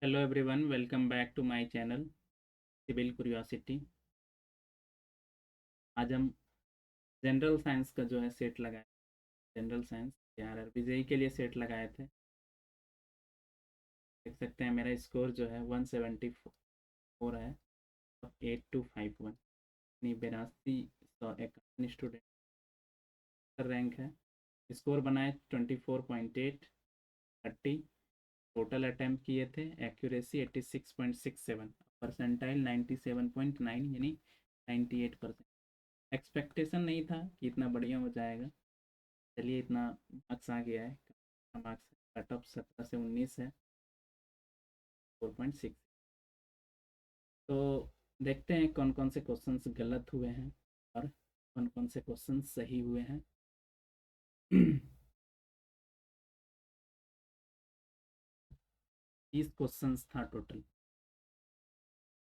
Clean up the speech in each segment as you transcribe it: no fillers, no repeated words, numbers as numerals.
Hello everyone, welcome back to my channel civil curiosity. आज हम general science का जो है सेट लगाए। जनरल साइंस आरआरबी जेई के लिए सेट लगाए थे। देख सकते हैं मेरा स्कोर जो है 174 है और 8251 यानी 8251 स्टूडेंट रैंक है। स्कोर बनाए 24.8, 30। टोटल अटैम्प्ट किए थे, एक्यूरेसी 86.67, परसेंटाइल 97.9 यानी 98%। एक्सपेक्टेशन नहीं था कि इतना बढ़िया हो जाएगा। चलिए, इतना मार्क्स आ गया है। मार्क्स कट ऑफ 17 से 19 है, 4.6। तो देखते हैं कौन कौन से क्वेश्चंस गलत हुए हैं और कौन कौन से क्वेश्चन सही हुए हैं। 30 क्वेश्चंस था टोटल,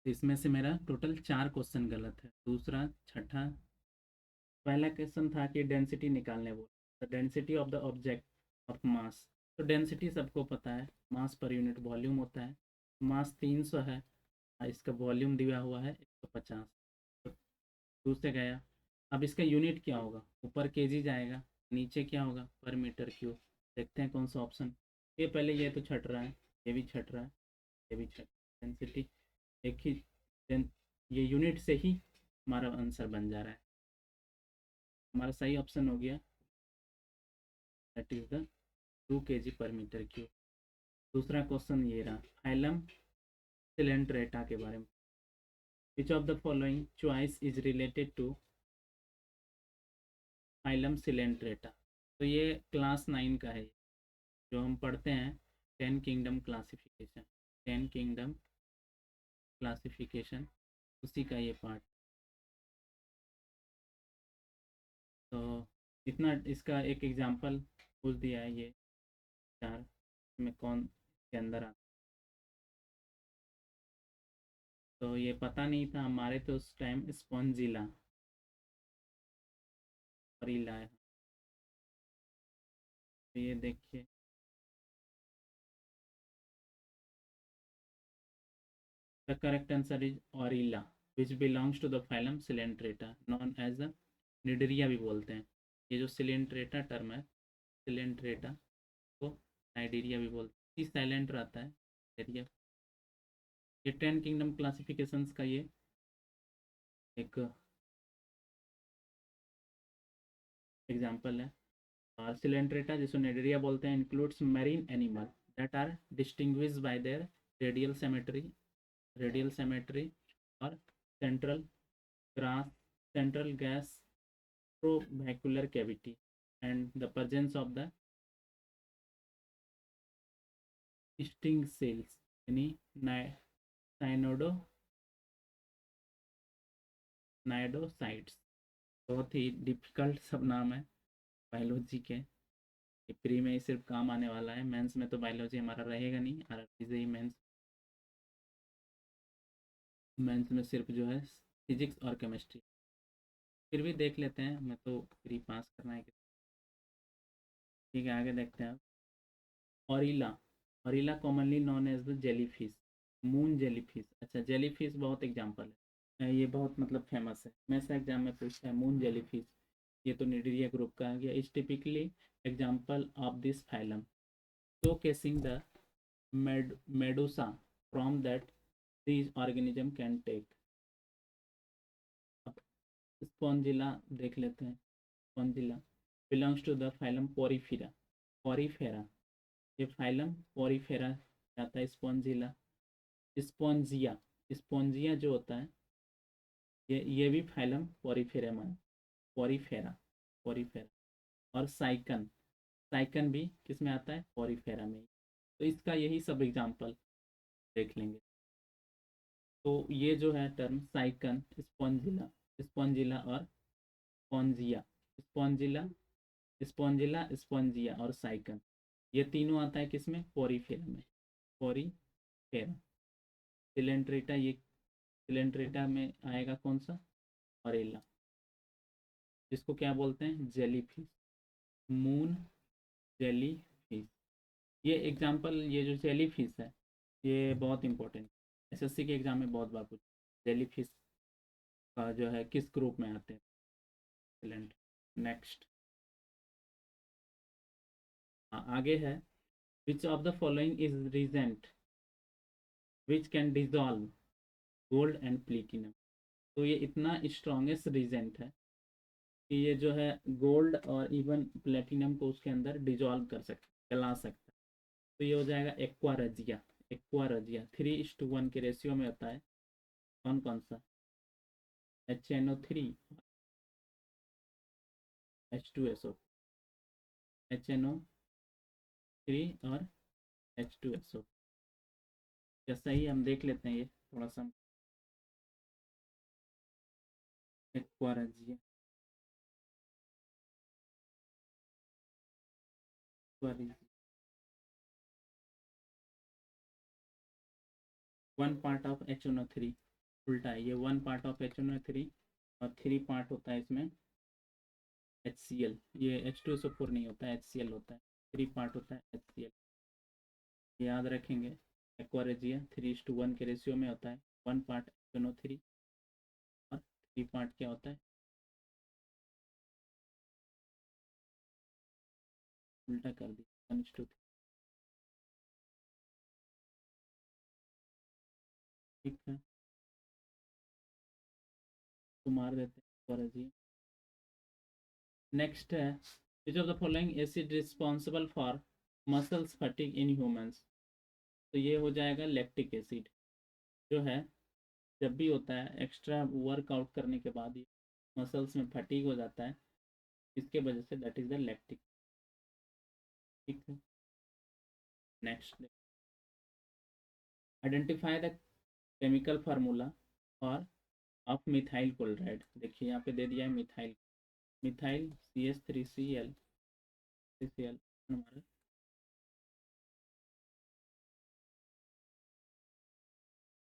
इसमें से मेरा टोटल 4 क्वेश्चन गलत है। दूसरा, छठा, पहला क्वेश्चन था कि डेंसिटी निकालने बोल, the density of the object of mass. तो डेंसिटी सबको पता है, मास पर यूनिट वॉल्यूम होता है। मास 300 है और इसका वॉल्यूम दिया हुआ है 150। तो दूसरे गया। अब इसका यूनिट क्या होगा? ऊपर केजी जाएगा, नीचे क्या होगा? पर मीटर क्यूब। देखते हैं कौन सा ऑप्शन। ये पहले ये तो छट रहा है, ये भी छट रहा है, ये भी छट। डेंसिटी एक ही, ये यूनिट से ही हमारा आंसर बन जा रहा है। हमारा सही ऑप्शन हो गया, दैट इज द 2 kg पर मीटर क्यूब। दूसरा क्वेश्चन ये रहा, फाइलम सिलेंट्रेटा के बारे में। Which of the following choice is related to phylum coelenterata. तो ये क्लास 9 का है, जो हम पढ़ते हैं 10 किंगडम क्लासिफिकेशन। 10 किंगडम क्लासिफिकेशन, उसी का ये पार्ट। तो इतना, इसका एक एग्जांपल पूछ दिया है ये 4 में कौन के अंदर आता। तो ये पता नहीं था हमारे, तो उस टाइम स्पॉन्जिला ऑरिला है। तो ये देखिए, the correct answer is Aurelia, which belongs to the phylum Coelenterata, known as the Cnidaria भी बोलते हैं। ये जो सिलेंट्रेटा टर्म है, सिलेंट्रेटा को नाइडीरिया भी बोलते हैं। साइलेंट रहता है एरिया। ये 10 किंगडम क्लासिफिकेशंस का ये एक एग्जांपल है। और सिलेंट्रेटा, जिसको नेडरिया बोलते हैं, includes marine animal that are distinguished by their radial symmetry, radial symmetry और central grass central gastrovascular cavity and the presence of the sting cells यानी साइनोडो नाइडोसाइट्स। बहुत ही डिफिकल्ट सब नाम है बायोलॉजी के। प्री में ही सिर्फ काम आने वाला है, मेंस में तो बायोलॉजी हमारा रहेगा नहीं। आरआरबी से ही मेंस में सिर्फ जो है फिजिक्स और केमिस्ट्री। फिर भी देख लेते हैं, मैं तो प्री पास करना है। ठीक है, आगे देखते हैं। Aurelia, Aurelia commonly known as the jellyfish, moon jellyfish. अच्छा, जेलीफिश बहुत एग्जांपल है, ये बहुत मतलब फेमस है। मैं से एग्जाम में पूछता है मून जेलीफिश, ये तो निडरिया ग्रुप का आ गया। Is typically example of this phylum, showcasing the medusa from that these organism can take। अब स्पॉन्जिला देख लेते हैं। Spongilla belongs to the phylum porifera. Porifera, ये फाइलम पोरीफेरा आता है। स्पॉन्जिला, स्पॉन्जिया, स्पॉन्जिया जो होता है, ये भी फाइलम पोरीफेरा में, पोरीफेरा, पोरीफेरा। और साइकन, साइकन भी किस में आता है? पोरीफेरा में। तो इसका यही सब एग्जांपल देख लेंगे। तो ये जो है टर्म साइकन, स्पॉन्जिला, स्पॉन्जिला और स्पॉन्जिया, स्पॉन्जिला, स्पॉन्जिला, स्पॉन्जिया और साइकन, ये तीनों आता है किसमें? पोरीफेरा में। पोरीफेरा। सिलेंट्रेटा, ये सिलेंट्रेटा में आएगा कौन सा? ऑरेला, जिसको क्या बोलते हैं? Jellyfish, moon jellyfish. ये एग्जांपल, ये जो जेलीफिश है, ये बहुत इंपॉर्टेंट, एसएससी के एग्जाम में बहुत बार पूछा। जेली फिश का जो है किस ग्रुप में आते हैं? एक्सीलेंट। नेक्स्ट, आगे है, which of the following is reagent which can dissolve gold and platinum? तो ये इतना स्ट्रॉन्गेस्ट रीजेंट है कि ये जो है गोल्ड और इवन प्लेटिनम को उसके अंदर डिजॉल्व कर सकता, जला सकता है। तो ये हो जाएगा एक्वा रजिया। एक्वा रजिया 3:1 के रेशियो में होता है। कौन कौन सा? HNO3, H2SO, HNO3 और H2SO। जैसा ही हम देख लेते हैं, ये थोड़ा सा aqua Razia, one part of HNO3, उल्टा है, ये वन पार्ट ऑफ HNO3 और 3 पार्ट होता है इसमें HCl। ये H2SO4 नहीं होता है, HCl होता है। 3 पार्ट होता है HCl, याद रखेंगे। एक्वारेजिया 3:1 के रेशियो में होता है। 1 पार्ट HNO3 और 3 पार्ट क्या होता है? उल्टा कर दिया, 1:3। ठीक है, तो मार देते हैं एक्वारेजिया। नेक्स्ट है, which of the following acid responsible for muscles fatigue in humans? तो ये हो जाएगा लैक्टिक एसिड, जो है जब भी होता है एक्स्ट्रा वर्कआउट करने के बाद ये मसल्स में फटीग हो जाता है, इसके वजह say that is the lactic. ठीक है, next, identify the chemical formula और ऑफ मिथाइल क्लोराइड। देखिए यहाँ पे दे दिया है मिथाइल, मिथाइल CH3Cl, CCl हमारा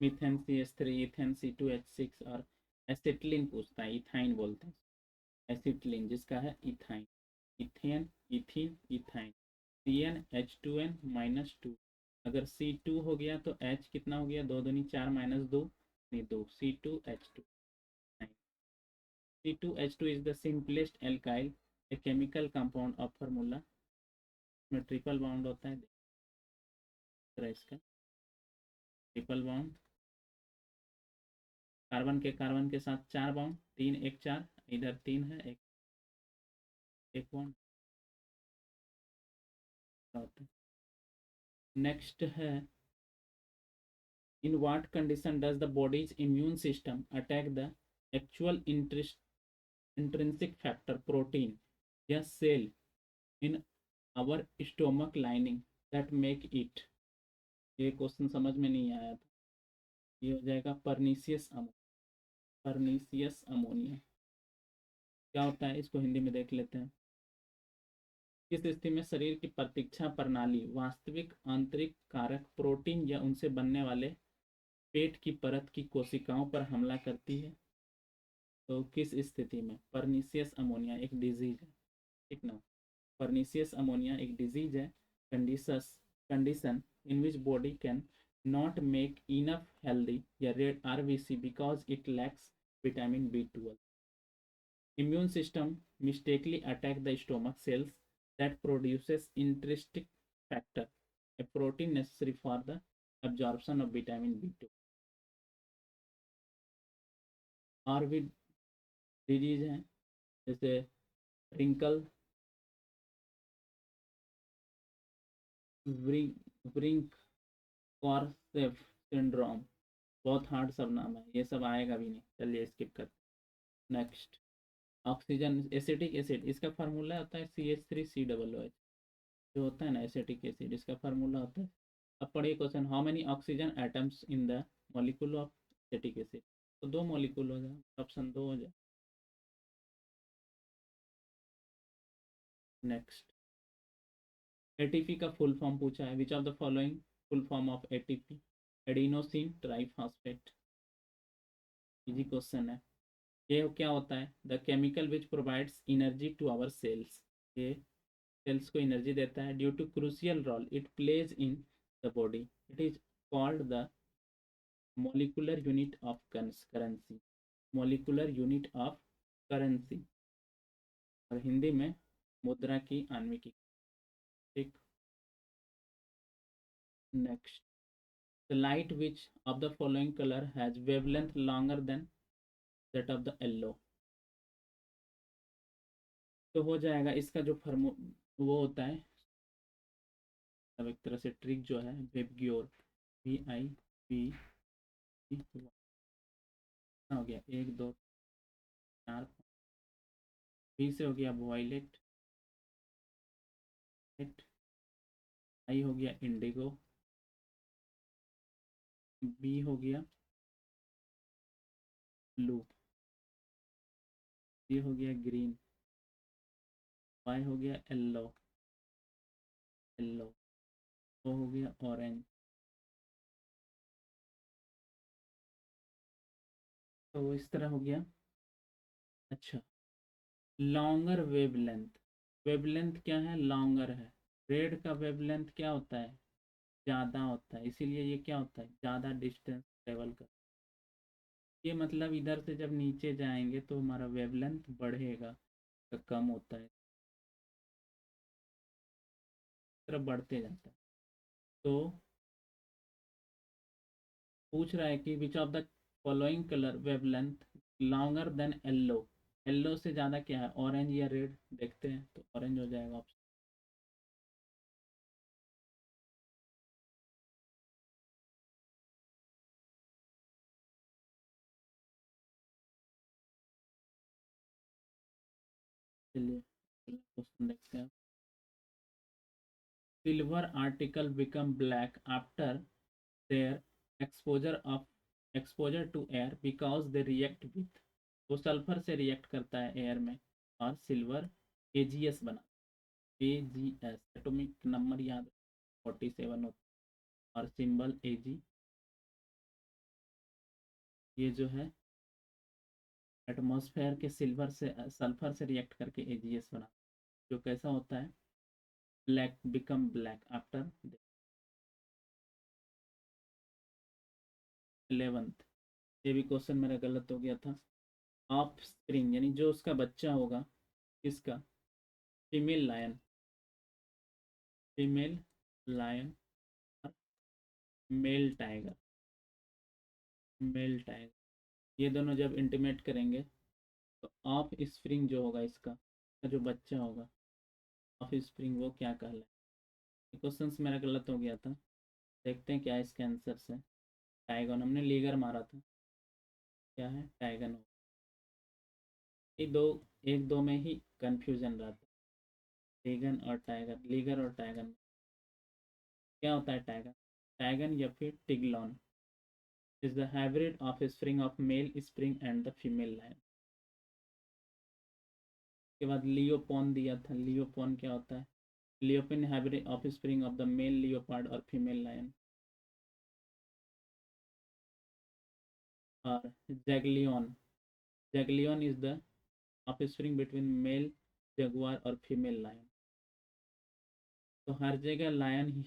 मीथेन CH3, इथेन C2H6 और एसिटिलीन पूछता है, इथाइन बोलते हैं, एसिटिलीन जिसका है ethyne, ethane, ethene, ethyne. CnH2n-2, अगर C2 हो गया तो H कितना हो गया? 2 दूनी 4 -2 नहीं 2, C2H2। C2H2 is the simplest alkyl, a chemical compound of formula में ट्रिपल बॉन्ड होता है। तरह इसका ट्रिपल बॉन्ड, कार्बन के साथ 4 बॉन्ड, 3 1 4, इधर 3 है, एक एक बॉन्ड होता है। नेक्स्ट है, in what condition does the body's immune system attack the actual intrinsic factor protein या cell in our stomach lining that make it? ये क्वेश्चन समझ में नहीं आया था। ये हो जाएगा परनीसियस परनीसियस अमोनिया। क्या होता है इसको हिंदी में देख लेते हैं। किस स्थिति में शरीर की प्रतीक्षा प्रणाली वास्तविक आंतरिक कारक प्रोटीन या उनसे बनने वाले पेट की परत की कोशिकाओं पर हमला करती है? तो किस स्थिति में? परनीसियस अमोनिया एक डिजीज है, ठीक ना। परनीसियस अमोनिया एक डिजीज है, condition in which body can not make enough healthy या red RBC because it lacks vitamin B12। Immune system mistakenly attack the stomach cells that produces intrinsic factor, a protein necessary for the absorption of vitamin B2। और भी disease हैं जैसे wrinkle brink कॉर्सेफ syndrome, बहुत hard सब नाम है, ये सब आएगा भी नहीं, चलिए स्किप कर। नेक्स्ट, ऑक्सीजन एसिटिक एसिड, इसका फार्मूला होता है CH3COOH, जो होता है ना एसिटिक एसिड, इसका फार्मूला होता है। अब पढ़िए question, how many oxygen atoms in the molecule of acetic acid? तो 2 मॉलिक्यूल हो जाए, ऑप्शन 2 हो जाए। नेक्स्ट, ATP का फुल फॉर्म पूछा है, which of the following full form of ATP? Adenosine triphosphate, easy question है। ये क्या होता है? The chemical which provides energy to our cells, ये सेल्स को एनर्जी देता है। Due to crucial role it plays in the body, it is called the molecular unit of currency, molecular unit of currency, और हिंदी में मुद्रा की आणविक इकाई। ठीक, next, the light which of the following color has wavelength longer than that of the yellow। तो हो जाएगा इसका जो फॉर्मू वो होता है, अब एक तरह से ट्रिक जो है वेबग्योर, VIV हो गया 1 2 4 बी से हो गया वॉयलेट, आई हो गया इंडिगो, बी हो गया ब्लू, सी हो गया ग्रीन, वाई हो गया येलो, ओ हो गया ऑरेंज। तो इस तरह हो गया। अच्छा, लॉन्गर वेवलेंथ, वेवलेंथ क्या है, लॉन्गर है। रेड का वेवलेंथ क्या होता है, ज़्यादा होता है, इसीलिए ये क्या होता है, ज़्यादा डिस्टेंस ट्रेवल कर। ये मतलब इधर से जब नीचे जाएंगे तो हमारा वेवलेंथ बढ़ेगा, तो कम होता है, इस तरफ बढ़ते जाता है। तो पूछ रहा है कि विच of the following colour wavelength longer than yellow, yellow से ज़्यादा क्या है, ऑरेंज या रेड, देखते हैं। तो ऑरेंज हो जाएगा ऑप्शन। चलिए क्वेश्चन देखते हैं। Silver article become black after their exposure to air because they react with, वो सल्फर से रिएक्ट करता है एयर में और सिल्वर AgS बना, AgS एटॉमिक नंबर याद 47 होता है और सिंबल Ag, ये जो है एटमॉस्फेयर के सिल्वर से सल्फर से रिएक्ट करके AgS बना, जो कैसा होता है, black, become black after. 11th, ये भी क्वेश्चन मेरा गलत हो गया था। ऑफ स्प्रिंग यानी जो उसका बच्चा होगा, किसका, फीमेल लायन, फीमेल लायन और मेल टाइगर, मेल टाइगर, ये दोनों जब इंटीमेट करेंगे तो ऑफ स्प्रिंग जो होगा इसका जो बच्चा होगा ऑफ स्प्रिंग, वो क्या कहलाए। क्वेश्चन मेरा गलत हो गया था, देखते हैं क्या है इसके आंसर से। टाइगन, हमने लीगर मारा था, क्या है टाइगन हो। ये दो, एक दो में ही कंफ्यूजन रहता है, लीगन और टाइगर, लीगर और टाइगन क्या होता है। टाइगन, टाइगन या फिर tiglon is the hybrid offspring of male spring and the female lion. के बाद लियोपॉन दिया था, लियोपॉन क्या होता है, leopon hybrid offspring of the male leopard और फीमेल लायन। और jaglion, jaglion is the offspring between male jaguar और फीमेल लायन। तो हर जगह लायन ही,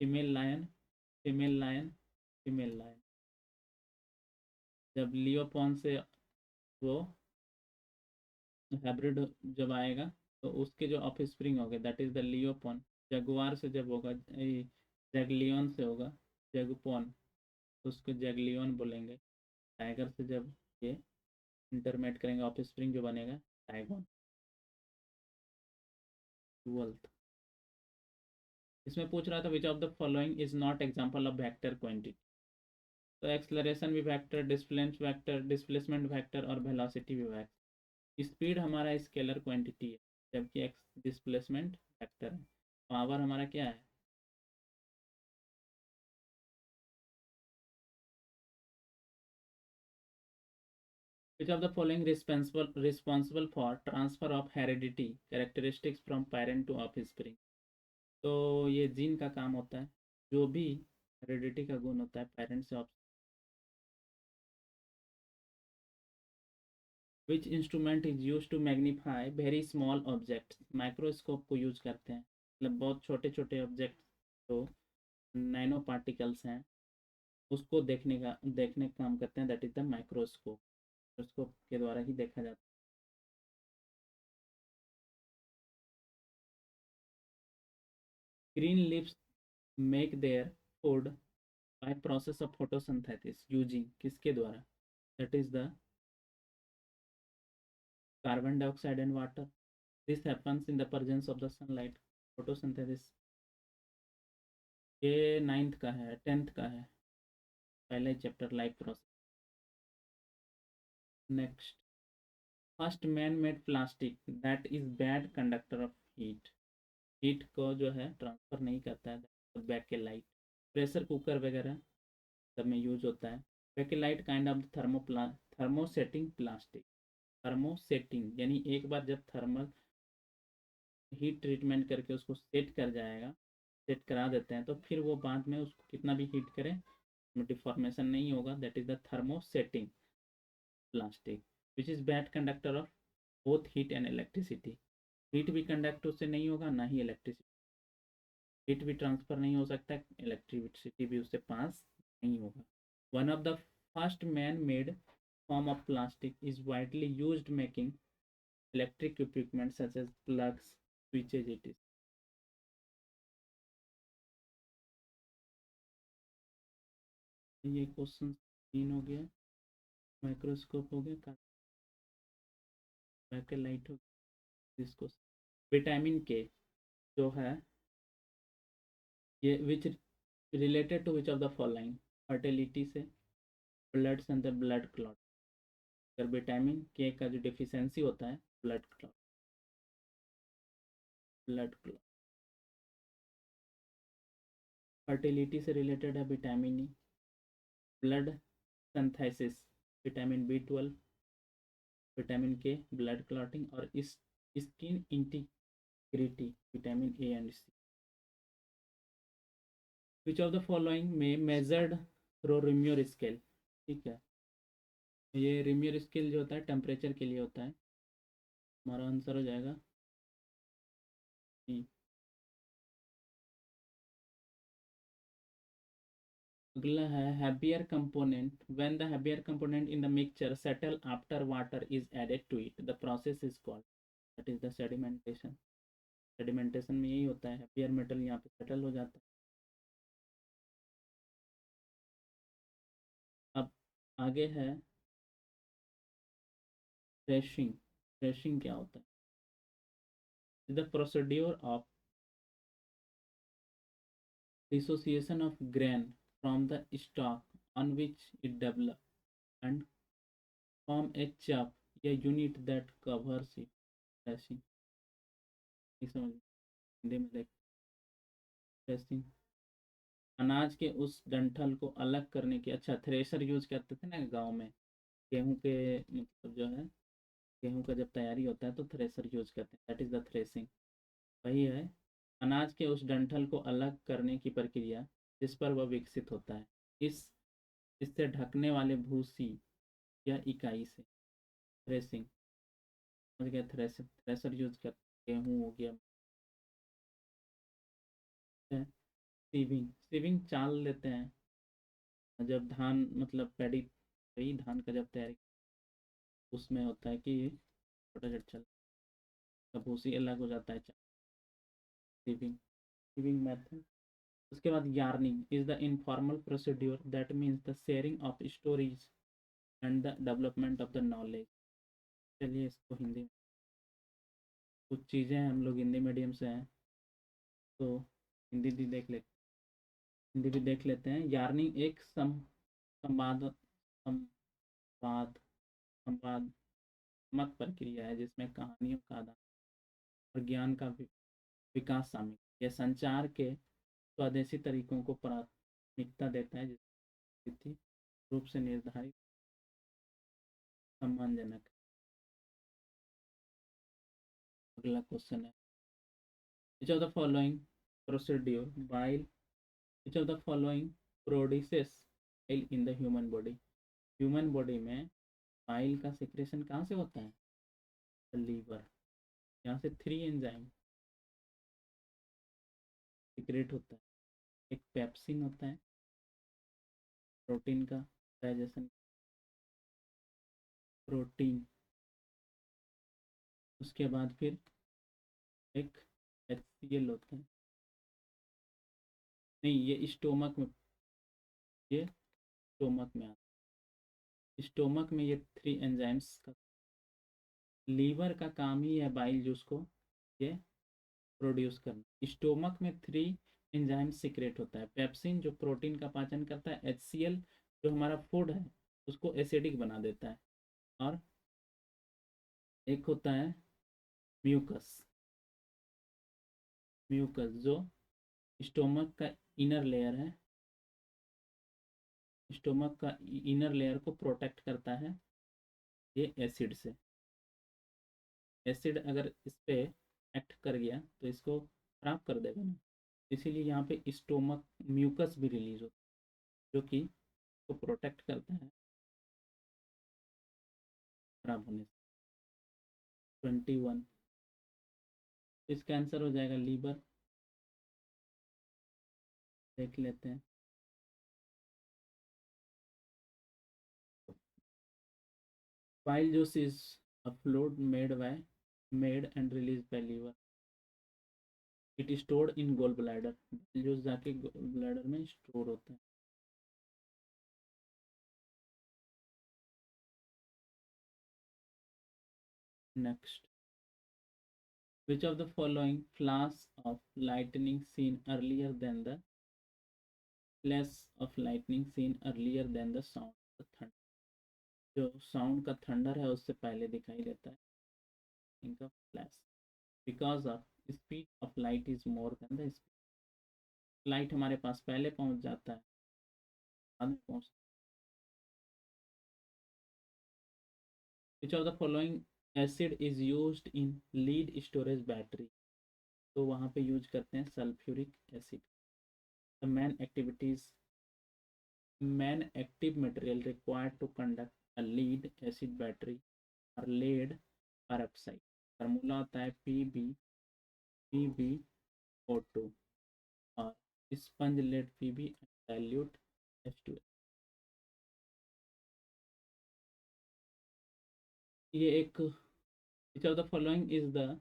female lion, female lion, female lion. जब लियोपॉन से वो हाइब्रिड जब आएगा तो उसके जो ऑफ स्प्रिंग होगा दैट इज द लियोपॉन। जगुआर से जब होगा, जैगलियन से होगा जगुपॉन, तो उसको जैगलियन बोलेंगे। टाइगर से जब ये इंटरमेट करेंगे ऑफ स्प्रिंग जो बनेगा टाइगन। 12th, इसमें पूछ रहा था विच of the following is not example of vector quantity. तो एक्सलरेशन भी वेक्टर, डिस्प्लेसमेंट वेक्टर और वेलोसिटी भी वेक्टर। स्पीड हमारा स्केलर क्वांटिटी है, जबकि डिस्प्लेसमेंट वेक्टर है। पावर हमारा क्या है, which of the following responsible for transfer of heredity characteristics from parent to offspring। तो ये जीन का काम होता है, जो भी हेरिडिटी का गुण होता है पेरेंट से off. Which instrument is use to magnify very small object, microscope को यूज करते हैं, मतलब बहुत छोटे छोटे ऑब्जेक्ट को नैनो पार्टिकल्स हैं उसको देखने का काम करते हैं, that is the microscope. Microscope के द्वारा ही देखा जाता है। Green leaves make their food by process of photosynthesis using किसके द्वारा, that is the carbon dioxide and water. This happens in the presence of the sunlight. Photosynthesis ये 9th का है, 10th का है, पहला ही chapter life process. Next, first man made plastic that is bad conductor of heat. Heat को जो है ट्रांसफर नहीं करता है। बैकेलाइट प्रेशर कुकर वगैरह सब में यूज होता है। Bakelite kind of thermosetting plastic. Thermosetting यानी एक बार जब थर्मल हीट ट्रीटमेंट करके उसको सेट कर जाएगा, सेट करा देते हैं, तो फिर वो बाद में उसको कितना भी हीट करें डिफॉर्मेशन नहीं होगा। That is the thermosetting plastic which is bad conductor of both heat and electricity. Heat भी कंडक्ट उससे नहीं होगा, ना ही इलेक्ट्रिसिटी। हीट भी ट्रांसफर नहीं हो सकता, इलेक्ट्रिसिटी भी उससे पास नहीं होगा। One of the first man made form of plastic is widely used making electric equipment such as plugs, switches it is. ये क्वेश्चन 3 हो गया। माइक्रोस्कोप हो गया, बैकलाइट हो गया। इसको विटामिन के जो है ये which related to which of the following, fertility से, ब्लड से अंदर ब्लड क्लॉट। अगर विटामिन के का जो डिफिशेंसी होता है blood clot, blood clot. Fertility से रिलेटेड है vitamin E. Blood synthesis vitamin B12, vitamin K, blood clotting, और इस skin integrity vitamin A and C. Which of the following में मेजर्ड थ्रो रिम्योर स्केल। ठीक है, ये रिम्योर स्केल जो होता है टेम्परेचर के लिए होता है। हमारा आंसर हो जाएगा E। अगला है heavier component. When the heavier component in the mixture settle after water is added to it the process is called, that is the sedimentation. Sedimentation में यही होता है, हैबियर मेटल यहाँ पे सेटल हो जाता है। अब आगे है थ्रेशिंग। थ्रेशिंग क्या होता है, the procedure of dissociation of grain from the stalk on which it develop and form a chaff या unit that covers it. Threshing समझ हिंदी में देख। थ्रेशिंग अनाज के उस डंठल को अलग करने की, अच्छा थ्रेशर यूज करते थे ना गांव में, गेहूं के मतलब जो है गेहूं का जब तैयारी होता है तो थ्रेशर यूज करते हैं, दैट इज द थ्रेसिंग। वही है अनाज के उस डंठल को अलग करने की प्रक्रिया जिस पर वह विकसित होता है, इस इससे ढकने वाले भूसी या इकाई से। थ्रेसिंग समझ गया। थ्रेसर थ्रेसर यूज करते, गेहूँ हो गया। सीविंग, सीविंग चाल लेते हैं जब धान मतलब पैडी, वही धान का जब तैयारी उसमें होता है कि छोटा छोटा चल तब भूसी अलग हो जाता है। Sieving, sieving method. उसके बाद yarning is the informal procedure that means the sharing of stories and the development of the knowledge. चलिए इसको हिंदी में, कुछ चीज़ें हम लोग हिंदी मीडियम से हैं तो हिंदी भी देख ले, हिंदी भी देख लेते हैं। यार्निंग एक संवाद संवाद संवादात्मक प्रक्रिया है जिसमें कहानियों का आदान और ज्ञान का विकास शामिल। यह संचार के स्वदेशी तरीकों को प्राथमिकता देता है जिसकी रूप से निर्धारित सम्मानजनक। अगला क्वेश्चन है which of the following procedure bile, which of the following produces bile in the human body. Human body में बाइल का सिक्रेशन कहाँ से होता है, लीवर। यहाँ से 3 एंजाइम सीक्रेट होता है। एक पेप्सिन होता है प्रोटीन का डाइजेशन प्रोटीन। उसके बाद फिर एक HCl होता है, नहीं ये स्टोमक में, ये स्टोमक में आता है। स्टोमक में ये 3 एंजाइम्स का, लीवर का काम ही है बाइल जूस को ये प्रोड्यूस करना। स्टोमक में 3 एंजाइम सीक्रेट होता है, पेप्सिन जो प्रोटीन का पाचन करता है, HCl जो हमारा फूड है उसको एसिडिक बना देता है, और एक होता है म्यूकस। म्यूकस जो स्टोमक का इनर लेयर है, स्टोमक का इनर लेयर को प्रोटेक्ट करता है ये एसिड से। एसिड अगर इस पे एक्ट कर गया तो इसको खराब कर देगा ना, इसीलिए यहाँ पे स्टोमक म्यूकस भी रिलीज होता है जो कि को प्रोटेक्ट करता है खराब होने से। 21, इसका आंसर हो जाएगा लीवर। देख लेते हैं। Bile juice is a fluid made and released by liver. It is stored in gallbladder. Bile juice जाके gallbladder में स्टोर होता है। Next, which of the following flash of lightning seen earlier than the flash of lightning seen earlier than the sound of the thunder? जो sound का thunder है उससे पहले दिखाई देता है इनका flash, because of speed of light is more than the speed. Light हमारे पास पहले पहुंच जाता है, बाद में पहुंच। Which of the following acid is used in lead storage battery? तो वहाँ पे यूज करते हैं sulphuric acid. The main active material required to conduct a lead acid battery और लेड परऑक्साइड। फार्मूला होता है PbO2 और sponge lead Pb dilute H2। ये एक which of the following is a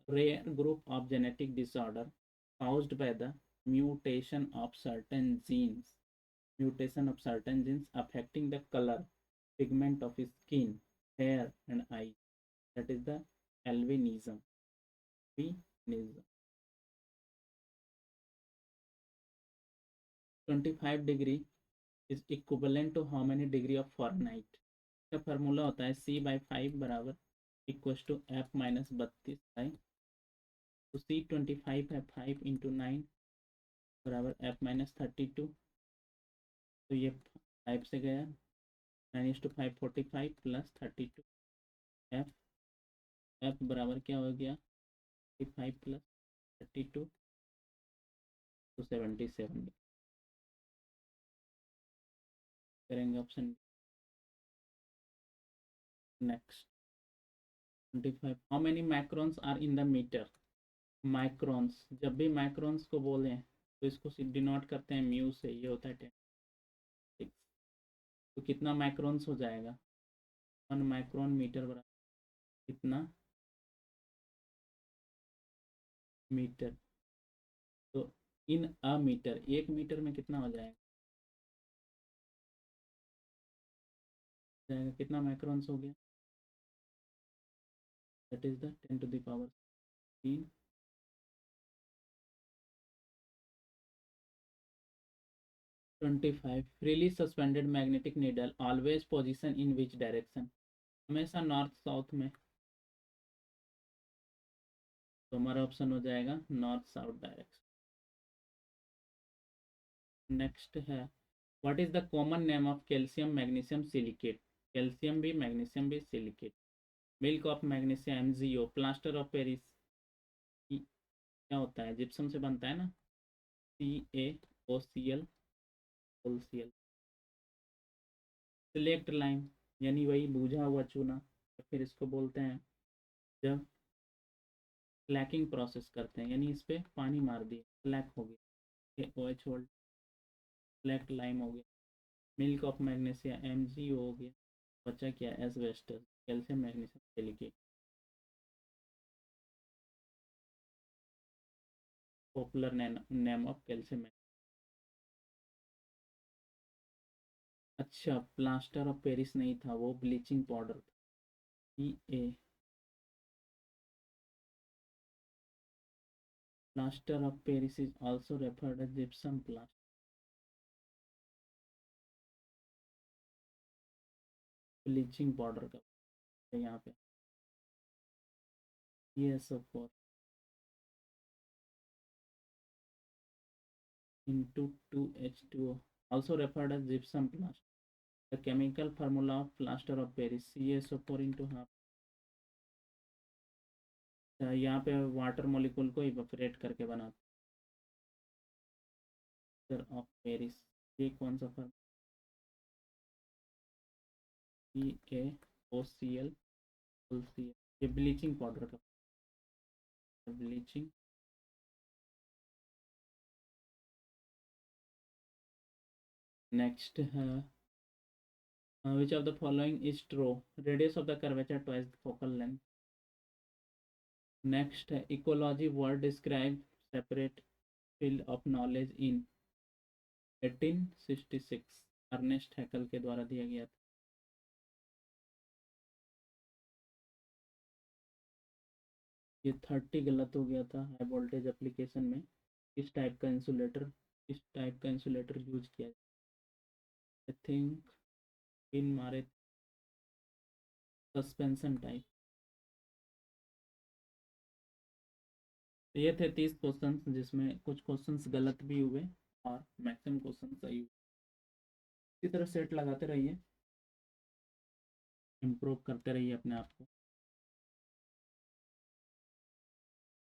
rare group of genetic disorder caused by the mutation of certain genes affecting the color pigment of skin, hair and eye, that is the albinism. 25 degree is equivalent to how many degree of Fahrenheit? का formula होता है C/5 बराबर equals to F-32 तो C25 है 5 into 9 बराबर F-32। तो ये 5 से गया, 9:5 45 प्लस 32। F बराबर क्या हो गया 5 प्लस 32 तो 77 करेंगे option. Next 25 how many microns are in the metre? Microns, जब भी माइक्रोन्स को बोलें तो इसको डिनोट करते हैं म्यू से, ये होता है 10। तो कितना माइक्रोन्स हो जाएगा? 1 माइक्रोन मीटर बराबर कितना मीटर? तो इन अ मीटर, 1 मीटर में कितना हो जाएगा? कितना माइक्रोन्स हो गया? That is the 10 to the power 3। 25 freely suspended magnetic needle always position in which direction? हमेशा नॉर्थ साउथ में, तो हमारा ऑप्शन हो जाएगा नॉर्थ साउथ डायरेक्शन। नेक्स्ट है what is the common name of calcium magnesium silicate? Calcium भी magnesium भी silicate. Milk of magnesium MgO, plaster of Paris क्या होता है? जिप्सम से बनता है ना, CaOCl CL। सिलेक्ट लाइम यानी वही बूझा हुआ चूना, तो फिर इसको बोलते हैं जब फ्लैकिंग प्रोसेस करते हैं, यानी इस पर पानी मार दिए फ्लैक हो गया, OH वोल्ट, ब्लैक लाइम हो गया, मिल्क ऑफ मैग्नीशिया MgO हो गया, बचा क्या asbestos, calcium magnesium silicate, popular name of calcium. अच्छा, प्लास्टर ऑफ पेरिस नहीं था, वो ब्लीचिंग पाउडर था। PA, plaster of Paris is also referred as gypsum plaster, bleaching powder का यहाँ पे PSO4 into 2H2O, also referred as gypsum plaster. The chemical formula of plaster of Paris CaSO4 into half. यहाँ पे water molecule को evaporate करके बनाते plaster of Paris. ये कौन सा फॉर्म, PaOCl, ये ब्लीचिंग पाउडर का, ब्लीचिंग। नेक्स्ट है which of the following is true, radius of the curvature twice the focal length. Next है ecology word describe separate field of knowledge in 1866, Ernst Haeckel के द्वारा दिया गया था। ये 30 गलत हो गया था। हाई वोल्टेज एप्लीकेशन में किस टाइप का इंसुलेटर यूज किया, आई थिंक इन मारे सस्पेंशन टाइप। ये थे 30 क्वेश्चंस, जिसमें कुछ क्वेश्चंस गलत भी हुए और मैक्सिमम क्वेश्चन सही हुए। इसी तरह सेट लगाते रहिए, इम्प्रूव करते रहिए अपने आप को।